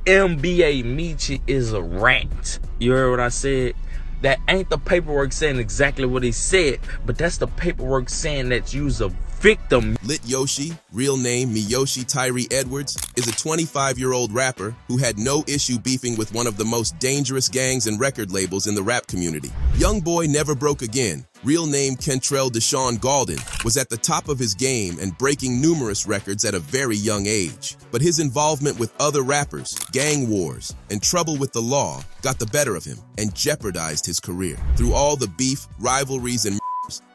NBA Michi is a rat. You heard what I said? That ain't the paperwork saying exactly what he said, but that's the paperwork saying that you's a victim. Lit Yoshi, real name Miyoshi Tyree Edwards, is a 25-year-old rapper who had no issue beefing with one of the most dangerous gangs and record labels in the rap community. Youngboy never broke again. Real name Kentrell Deshaun Gaulden was at the top of his game and breaking numerous records at a very young age. But his involvement with other rappers, gang wars, and trouble with the law got the better of him and jeopardized his career. Through all the beef, rivalries, and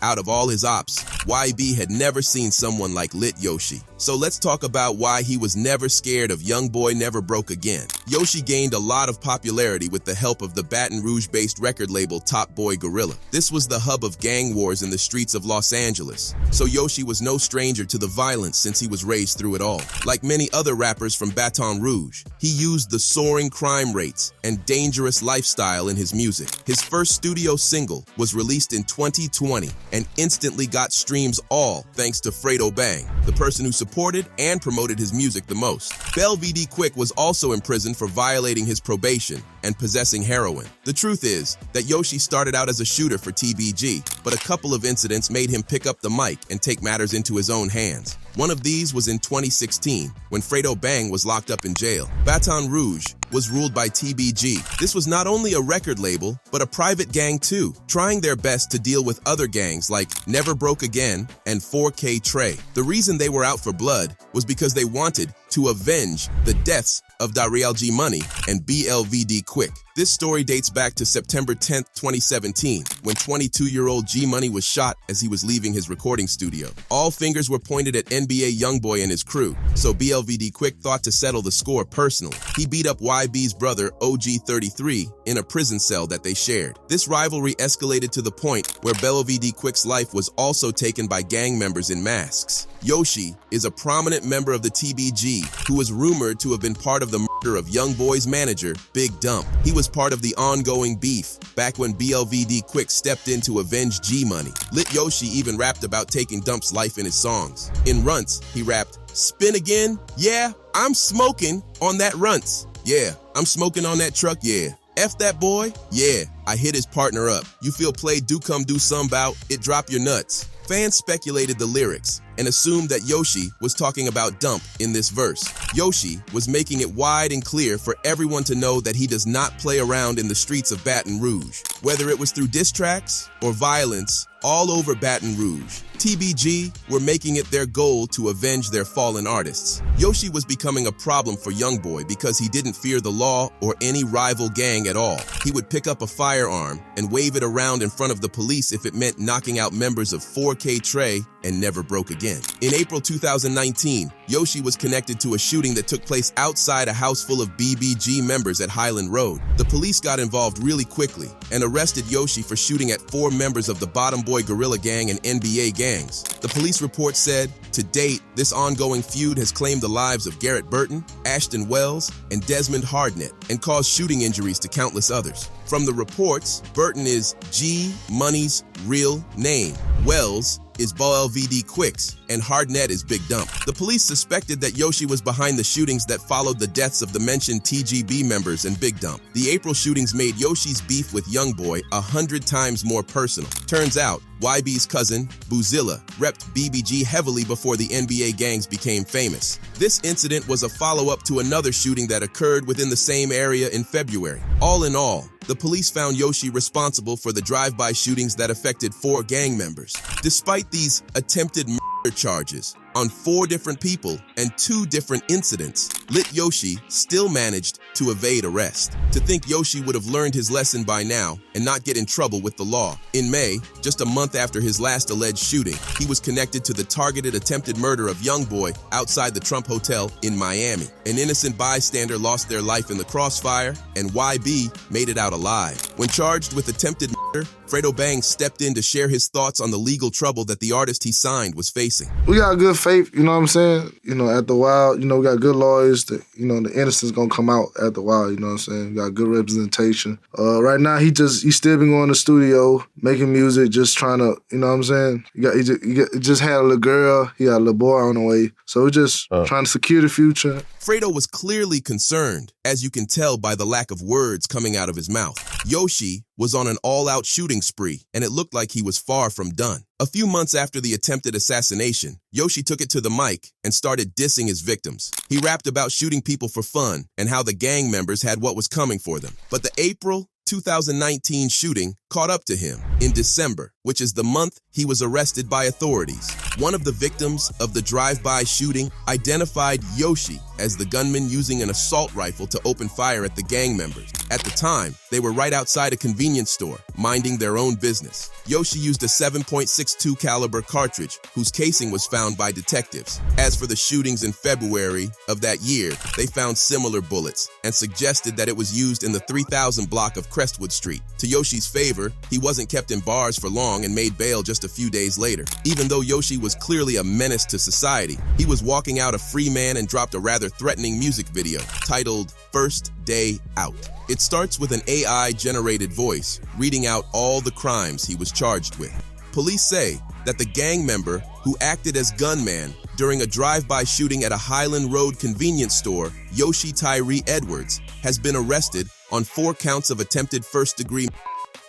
out of all his ops, YB had never seen someone like Lit Yoshi. So let's talk about why he was never scared of Youngboy Never Broke Again. Yoshi gained a lot of popularity with the help of the Baton Rouge-based record label Top Boy Gorilla. This was the hub of gang wars in the streets of Los Angeles. So Yoshi was no stranger to the violence since he was raised through it all. Like many other rappers from Baton Rouge, he used the soaring crime rates and dangerous lifestyle in his music. His first studio single was released in 2020 and instantly got streams, all thanks to Fredo Bang, the person who supported and promoted his music the most. Belvd Quick was also imprisoned for violating his probation and possessing heroin. The truth is that Yoshi started out as a shooter for TBG, but a couple of incidents made him pick up the mic and take matters into his own hands. One of these was in 2016, when Fredo Bang was locked up in jail. Baton Rouge was ruled by TBG. This was not only a record label, but a private gang too, trying their best to deal with other gangs like Never Broke Again and 4K Trey. The reason they were out for blood was because they wanted to avenge the deaths of Daryl G Money and BLVD Quick. This story dates back to September 10, 2017, when 22-year-old G Money was shot as he was leaving his recording studio. All fingers were pointed at NBA Youngboy and his crew, so BLVD Quick thought to settle the score personally. He beat up YB's brother, OG33, in a prison cell that they shared. This rivalry escalated to the point where BLVD Quick's life was also taken by gang members in masks. Yoshi is a prominent member of the TBG who was rumored to have been part of the murder of Youngboy's manager, Big Dump. He was part of the ongoing beef back when BLVD Quick stepped in to avenge G Money. Lit Yoshi even rapped about taking Dump's life in his songs. In Runts, he rapped, "Spin again? Yeah, I'm smoking on that Runts. Yeah, I'm smoking on that truck, yeah. F that boy? Yeah, I hit his partner up. You feel play do come do some bout, it drop your nuts." Fans speculated the lyrics and assumed that Yoshi was talking about Dump in this verse. Yoshi was making it wide and clear for everyone to know that he does not play around in the streets of Baton Rouge. Whether it was through diss tracks or violence, all over Baton Rouge, TBG were making it their goal to avenge their fallen artists. Yoshi was becoming a problem for Youngboy because he didn't fear the law or any rival gang at all. He would pick up a firearm and wave it around in front of the police if it meant knocking out members of 4K Trey and Never Broke Again. In April 2019, Yoshi was connected to a shooting that took place outside a house full of BBG members at Highland Road. The police got involved really quickly and arrested Yoshi for shooting at 4 members of the Bottom Boy Gorilla Gang and NBA gangs. The police report said, to date, this ongoing feud has claimed the lives of Garrett Burton, Ashton Wells, and Desmond Hardnett, and caused shooting injuries to countless others. From the reports, Burton is G Money's real name. Wells is BLVD Quick's, and Hardnett is Big Dump. The police suspected that Yoshi was behind the shootings that followed the deaths of the mentioned TGB members and Big Dump. The April shootings made Yoshi's beef with Youngboy 100 times more personal. Turns out, YB's cousin, Boozilla, repped BBG heavily before the NBA gangs became famous. This incident was a follow-up to another shooting that occurred within the same area in February. All in all, the police found Yoshi responsible for the drive-by shootings that affected 4 gang members. Despite these attempted murder charges on 4 different people and 2 different incidents, Lit Yoshi still managed to evade arrest. To think Yoshi would have learned his lesson by now and not get in trouble with the law. In May, just a month after his last alleged shooting, he was connected to the targeted attempted murder of Youngboy outside the Trump Hotel in Miami. An innocent bystander lost their life in the crossfire, and YB made it out alive. When charged with attempted murder Fredo Bang stepped in to share his thoughts on the legal trouble that the artist he signed was facing. We got good faith, you know what I'm saying? You know, after a while, you know, we got good lawyers that, you know, the innocence gonna come out after a while, you know what I'm saying? We got good representation. Right now, he still been going to the studio, making music, just trying to, you know what I'm saying? He just had a little girl, he got a little boy on the way. So we're just trying to secure the future. Fredo was clearly concerned, as you can tell by the lack of words coming out of his mouth. Yoshi was on an all-out shooting spree, and it looked like he was far from done. A few months after the attempted assassination, Yoshi took it to the mic and started dissing his victims. He rapped about shooting people for fun and how the gang members had what was coming for them. But the April 2019 shooting caught up to him in December, which is the month he was arrested by authorities. One of the victims of the drive-by shooting identified Yoshi as the gunman using an assault rifle to open fire at the gang members. At the time, they were right outside a convenience store, minding their own business. Yoshi used a 7.62 caliber cartridge, whose casing was found by detectives. As for the shootings in February of that year, they found similar bullets and suggested that it was used in the 3000 block of Crestwood Street. To Yoshi's favor, he wasn't kept in bars for long and made bail just a few days later. Even though Yoshi was clearly a menace to society, he was walking out a free man and dropped a rather threatening music video titled First Day Out. It starts with an AI-generated voice reading out all the crimes he was charged with. Police say that the gang member who acted as gunman during a drive-by shooting at a Highland Road convenience store, Yoshi Tyree Edwards, has been arrested on 4 counts of attempted first-degree.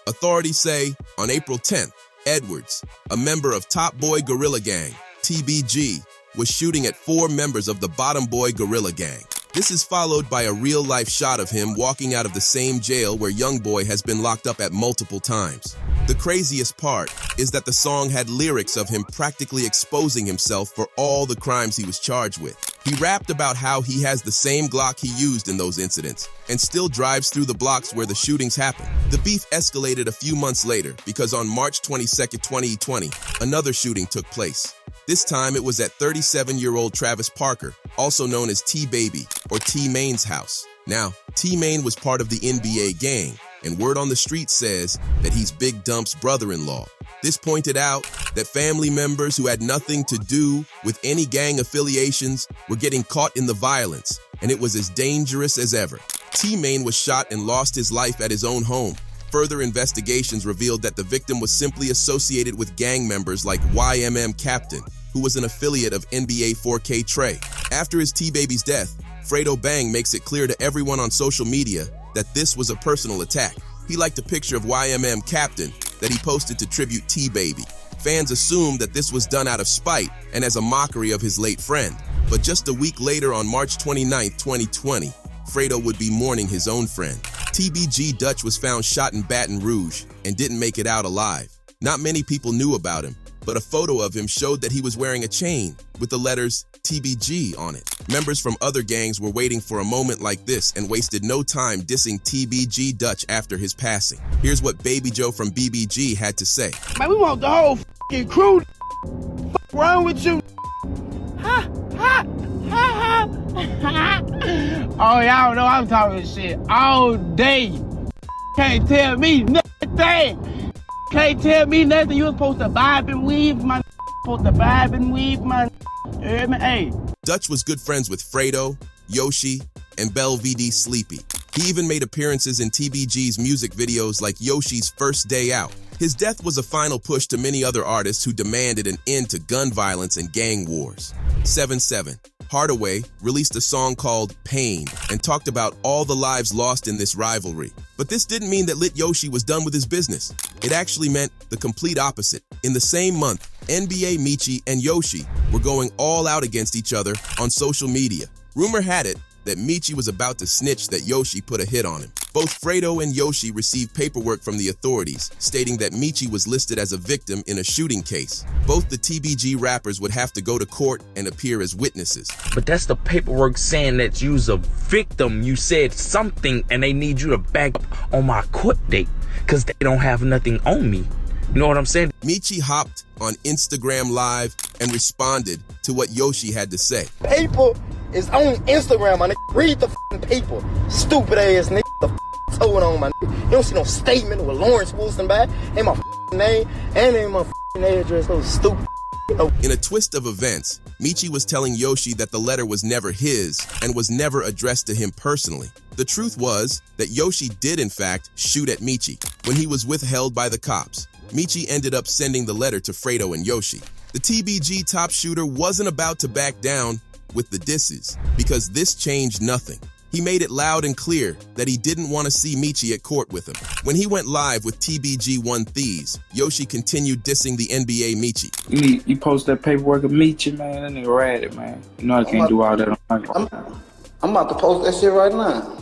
Authorities say on April 10th, Edwards, a member of Top Boy Gorilla Gang, TBG, was shooting at 4 members of the Bottom Boy Gorilla Gang. This is followed by a real-life shot of him walking out of the same jail where Youngboy has been locked up at multiple times. The craziest part is that the song had lyrics of him practically exposing himself for all the crimes he was charged with. He rapped about how he has the same Glock he used in those incidents and still drives through the blocks where the shootings happened. The beef escalated a few months later because on March 22, 2020, another shooting took place. This time it was at 37-year-old Travis Parker, also known as T-Baby or T-Main's house. Now, T-Main was part of the NBA gang, and word on the street says that he's Big Dump's brother-in-law. This pointed out that family members who had nothing to do with any gang affiliations were getting caught in the violence, and it was as dangerous as ever. T-Main was shot and lost his life at his own home. Further investigations revealed that the victim was simply associated with gang members like YMM Captain, who was an affiliate of NBA 4K Trey. After his T-Baby's death, Fredo Bang makes it clear to everyone on social media that this was a personal attack. He liked a picture of YMM Captain that he posted to tribute T-Baby. Fans assumed that this was done out of spite and as a mockery of his late friend. But just a week later, on March 29, 2020, Fredo would be mourning his own friend. TBG Dutch was found shot in Baton Rouge and didn't make it out alive. Not many people knew about him, but a photo of him showed that he was wearing a chain with the letters TBG on it. Members from other gangs were waiting for a moment like this and wasted no time dissing TBG Dutch after his passing. Here's what Baby Joe from BBG had to say. Man, we want the whole f***ing crew. F*** wrong with you? Ha, ha, ha, ha. Oh, y'all know I'm talking shit all day. Can't tell me nothing. Can't tell me nothing. You was supposed to vibe and weave, man. Supposed to vibe and weave, man. You hear me? Hey. Dutch was good friends with Fredo, Yoshi, and Belvede Sleepy. He even made appearances in TBG's music videos like Yoshi's First Day Out. His death was a final push to many other artists who demanded an end to gun violence and gang wars. 7-7. Hardaway released a song called Pain and talked about all the lives lost in this rivalry. But this didn't mean that Lit Yoshi was done with his business. It actually meant the complete opposite. In the same month, NBA Michi and Yoshi were going all out against each other on social media. Rumor had it that Michi was about to snitch that Yoshi put a hit on him. Both Fredo and Yoshi received paperwork from the authorities stating that Michi was listed as a victim in a shooting case. Both the TBG rappers would have to go to court and appear as witnesses. But that's the paperwork saying that you's a victim. You said something and they need you to back up on my court date because they don't have nothing on me. You know what I'm saying? Michi hopped on Instagram Live and responded to what Yoshi had to say. Paper is on Instagram, my nigga. Read the f***ing paper. Stupid ass nigga. The f*** told on, my nigga. You don't see no statement with Lawrence Wilson back. Ain't my name, and ain't my address. So stupid. In a twist of events, Meechie was telling Yoshi that the letter was never his and was never addressed to him personally. The truth was that Yoshi did in fact shoot at Meechie when he was withheld by the cops. Meechie ended up sending the letter to Fredo and Yoshi. The TBG top shooter wasn't about to back down with the disses because this changed nothing. He made it loud and clear that he didn't want to see Meechie at court with him. When he went live with TBG One Thieves, Yoshi continued dissing the NBA Meechie. You post that paperwork of Meechie, man, that nigga ratted, man. You know I can't do all that on my phone. I'm about to post that shit right now.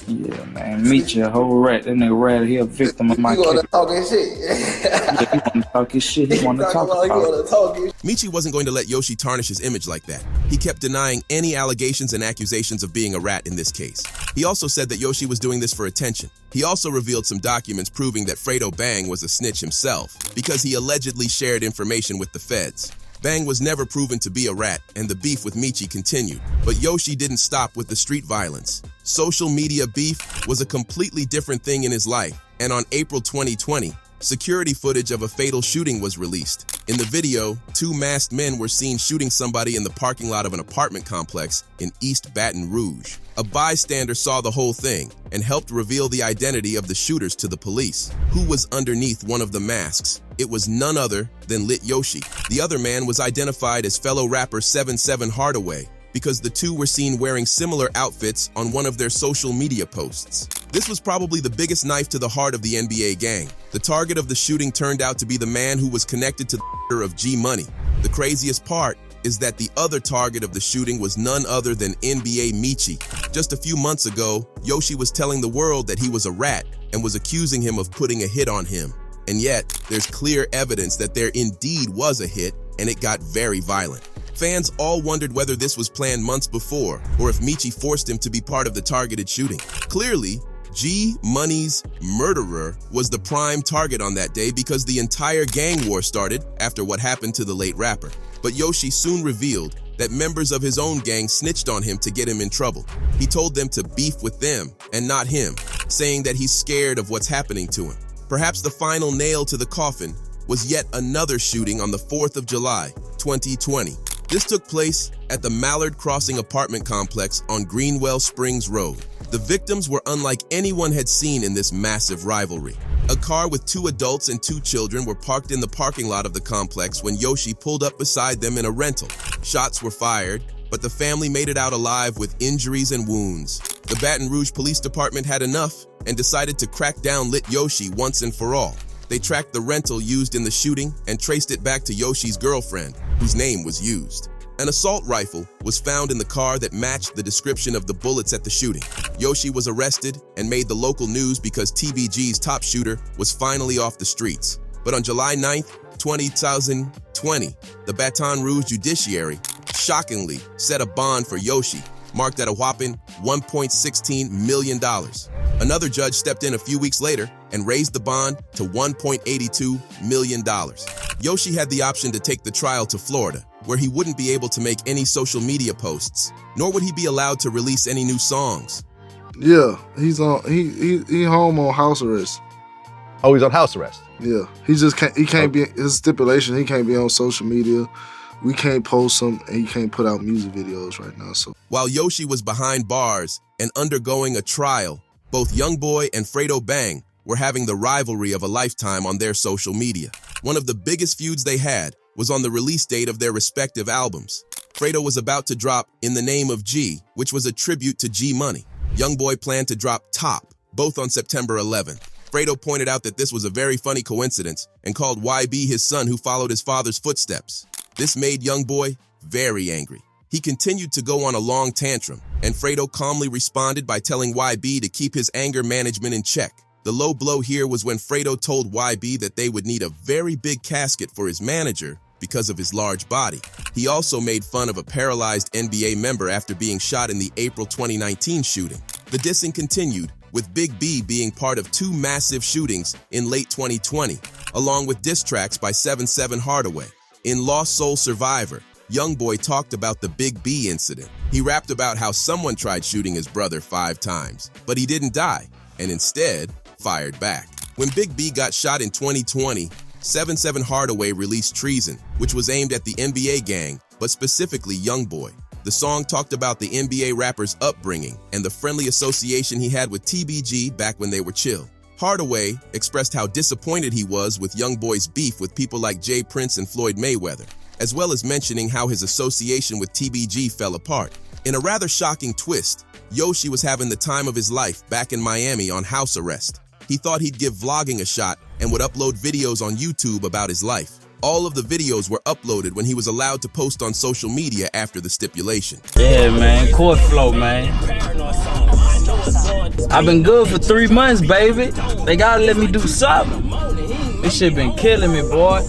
Yeah, man, Meechie a whole rat. That nigga ratted. He a victim of my You gonna talk his shit? Yeah, he wanna talk his shit. He wanna talk about it. Meechie wasn't going to let Yoshi tarnish his image like that. He kept denying any allegations and accusations of being a rat in this case. He also said that Yoshi was doing this for attention. He also revealed some documents proving that Fredo Bang was a snitch himself because he allegedly shared information with the feds. Bang was never proven to be a rat, and the beef with Meechie continued. But Yoshi didn't stop with the street violence. Social media beef was a completely different thing in his life, and on April 2020, security footage of a fatal shooting was released. In the video, two masked men were seen shooting somebody in the parking lot of an apartment complex in East Baton Rouge. A bystander saw the whole thing and helped reveal the identity of the shooters to the police. Who was underneath one of the masks? It was none other than Lit Yoshi. The other man was identified as fellow rapper 77 Hardaway because the two were seen wearing similar outfits on one of their social media posts. This was probably the biggest knife to the heart of the NBA gang. The target of the shooting turned out to be the man who was connected to the murder of G Money. The craziest part is that the other target of the shooting was none other than NBA Meechie. Just a few months ago, Yoshi was telling the world that he was a rat and was accusing him of putting a hit on him. And yet, there's clear evidence that there indeed was a hit, and it got very violent. Fans all wondered whether this was planned months before, or if Meechie forced him to be part of the targeted shooting. Clearly, G Money's murderer was the prime target on that day because the entire gang war started after what happened to the late rapper. But Yoshi soon revealed that members of his own gang snitched on him to get him in trouble. He told them to beef with them and not him, saying that he's scared of what's happening to him. Perhaps the final nail to the coffin was yet another shooting on the 4th of July, 2020. This took place at the Mallard Crossing apartment complex on Greenwell Springs Road. The victims were unlike anyone had seen in this massive rivalry. A car with 2 adults and 2 children were parked in the parking lot of the complex when Yoshi pulled up beside them in a rental. Shots were fired, but the family made it out alive with injuries and wounds. The Baton Rouge Police Department had enough and decided to crack down Lit Yoshi once and for all. They tracked the rental used in the shooting and traced it back to Yoshi's girlfriend, whose name was used. An assault rifle was found in the car that matched the description of the bullets at the shooting. Yoshi was arrested and made the local news because TBG's top shooter was finally off the streets. But on July 9th, 2020, the Baton Rouge Judiciary shockingly set a bond for Yoshi, marked at a whopping $1.16 million. Another judge stepped in a few weeks later and raised the bond to $1.82 million. Yoshi had the option to take the trial to Florida, where he wouldn't be able to make any social media posts, nor would he be allowed to release any new songs. Yeah, he's on. He home on house arrest. Oh, he's on house arrest. Yeah, he just can't. He can't be. His stipulation. He can't be on social media. We can't post him, and he can't put out music videos right now. So while Yoshi was behind bars and undergoing a trial, both Youngboy and Fredo Bang were having the rivalry of a lifetime on their social media. One of the biggest feuds they had was on the release date of their respective albums. Fredo was about to drop In the Name of G, which was a tribute to G Money. Youngboy planned to drop Top, both on September 11th. Fredo pointed out that this was a very funny coincidence and called YB his son who followed his father's footsteps. This made Youngboy very angry. He continued to go on a long tantrum, and Fredo calmly responded by telling YB to keep his anger management in check. The low blow here was when Fredo told YB that they would need a very big casket for his manager because of his large body. He also made fun of a paralyzed NBA member after being shot in the April 2019 shooting. The dissing continued, with Big B being part of 2 massive shootings in late 2020, along with diss tracks by 77 Hardaway. In Lost Soul Survivor, Youngboy talked about the Big B incident. He rapped about how someone tried shooting his brother 5 times, but he didn't die, and instead fired back. When Big B got shot in 2020, 7-7 Hardaway released Treason, which was aimed at the NBA gang, but specifically Youngboy. The song talked about the NBA rapper's upbringing and the friendly association he had with TBG back when they were chill. Hardaway expressed how disappointed he was with Youngboy's beef with people like Jay Prince and Floyd Mayweather, as well as mentioning how his association with TBG fell apart. In a rather shocking twist, Yoshi was having the time of his life back in Miami on house arrest. He thought he'd give vlogging a shot and would upload videos on YouTube about his life. All of the videos were uploaded when he was allowed to post on social media after the stipulation. Yeah, man, court flow, man. I've been good for 3 months, baby. They gotta let me do something. This shit been killing me, boy.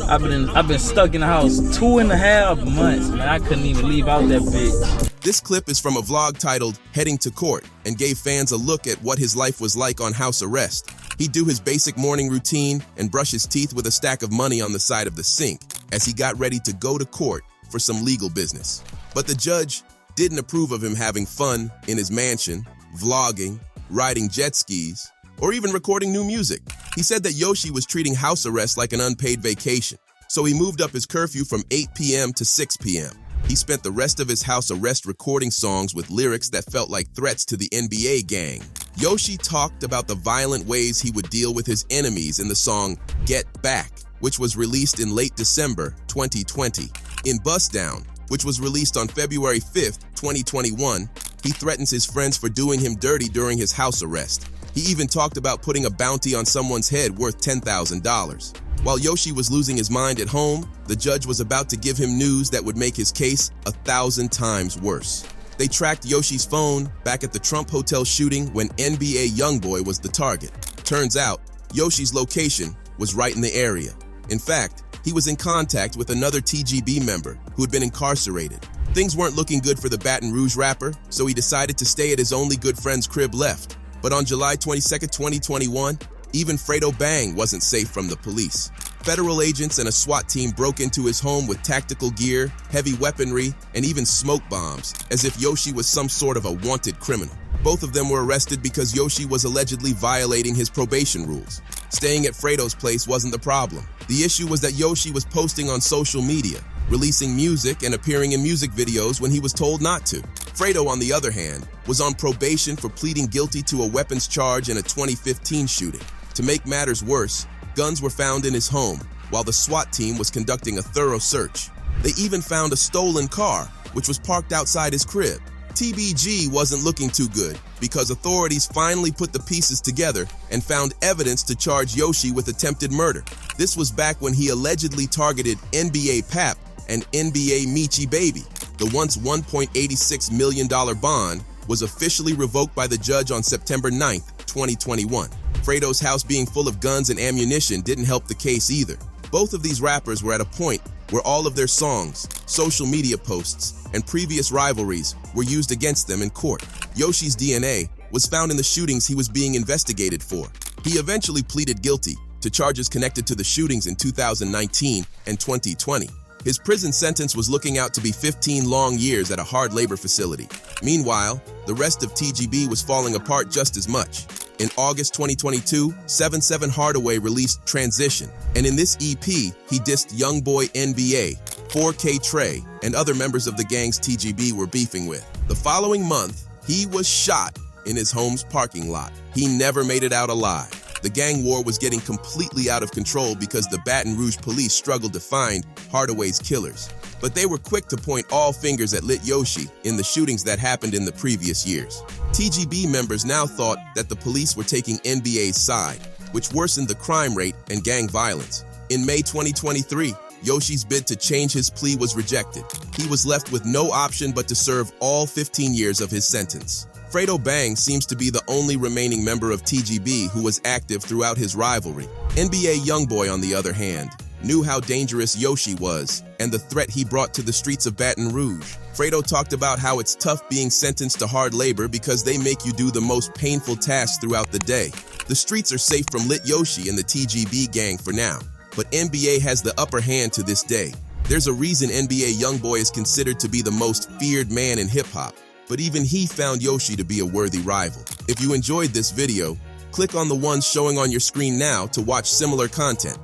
I've been stuck in the house 2.5 months, man. I couldn't even leave out that bitch. This clip is from a vlog titled Heading to Court and gave fans a look at what his life was like on house arrest. He'd do his basic morning routine and brush his teeth with a stack of money on the side of the sink as he got ready to go to court for some legal business. But the judge didn't approve of him having fun in his mansion, vlogging, riding jet skis, or even recording new music. He said that Yoshi was treating house arrest like an unpaid vacation, so he moved up his curfew from 8 p.m. to 6 p.m. He spent the rest of his house arrest recording songs with lyrics that felt like threats to the NBA gang. Yoshi talked about the violent ways he would deal with his enemies in the song Get Back, which was released in late December 2020. In Bust Down, which was released on February 5th, 2021, he threatens his friends for doing him dirty during his house arrest. He even talked about putting a bounty on someone's head worth $10,000. While Yoshi was losing his mind at home, the judge was about to give him news that would make his case 1,000 times worse. They tracked Yoshi's phone back at the Trump Hotel shooting when NBA Youngboy was the target. Turns out, Yoshi's location was right in the area. In fact, he was in contact with another TGB member who had been incarcerated. Things weren't looking good for the Baton Rouge rapper, so he decided to stay at his only good friend's crib left. But on July 22, 2021, even Fredo Bang wasn't safe from the police. Federal agents and a SWAT team broke into his home with tactical gear, heavy weaponry, and even smoke bombs, as if Yoshi was some sort of a wanted criminal. Both of them were arrested because Yoshi was allegedly violating his probation rules. Staying at Fredo's place wasn't the problem. The issue was that Yoshi was posting on social media, releasing music and appearing in music videos when he was told not to. Fredo, on the other hand, was on probation for pleading guilty to a weapons charge in a 2015 shooting. To make matters worse, guns were found in his home while the SWAT team was conducting a thorough search. They even found a stolen car, which was parked outside his crib. TBG wasn't looking too good because authorities finally put the pieces together and found evidence to charge Yoshi with attempted murder. This was back when he allegedly targeted NBA Pap and NBA Michi Baby. The once $1.86 million bond was officially revoked by the judge on September 9th, 2021. Fredo's house being full of guns and ammunition didn't help the case either. Both of these rappers were at a point where all of their songs, social media posts, and previous rivalries were used against them in court. Yoshi's DNA was found in the shootings he was being investigated for. He eventually pleaded guilty to charges connected to the shootings in 2019 and 2020. His prison sentence was looking out to be 15 long years at a hard labor facility. Meanwhile, the rest of TGB was falling apart just as much. In August 2022, 7-7 Hardaway released Transition, and in this EP, he dissed Youngboy NBA, 4K Trey, and other members of the gangs TGB were beefing with. The following month, he was shot in his home's parking lot. He never made it out alive. The gang war was getting completely out of control because the Baton Rouge police struggled to find Hardaway's killers. But they were quick to point all fingers at Lit Yoshi in the shootings that happened in the previous years. TGB members now thought that the police were taking NBA's side, which worsened the crime rate and gang violence. In May 2023, Yoshi's bid to change his plea was rejected. He was left with no option but to serve all 15 years of his sentence. Fredo Bang seems to be the only remaining member of TGB who was active throughout his rivalry. NBA Youngboy, on the other hand, knew how dangerous Yoshi was and the threat he brought to the streets of Baton Rouge. Fredo talked about how it's tough being sentenced to hard labor because they make you do the most painful tasks throughout the day. The streets are safe from Lit Yoshi and the TGB gang for now, but NBA has the upper hand to this day. There's a reason NBA Youngboy is considered to be the most feared man in hip-hop, but even he found Yoshi to be a worthy rival. If you enjoyed this video, click on the ones showing on your screen now to watch similar content.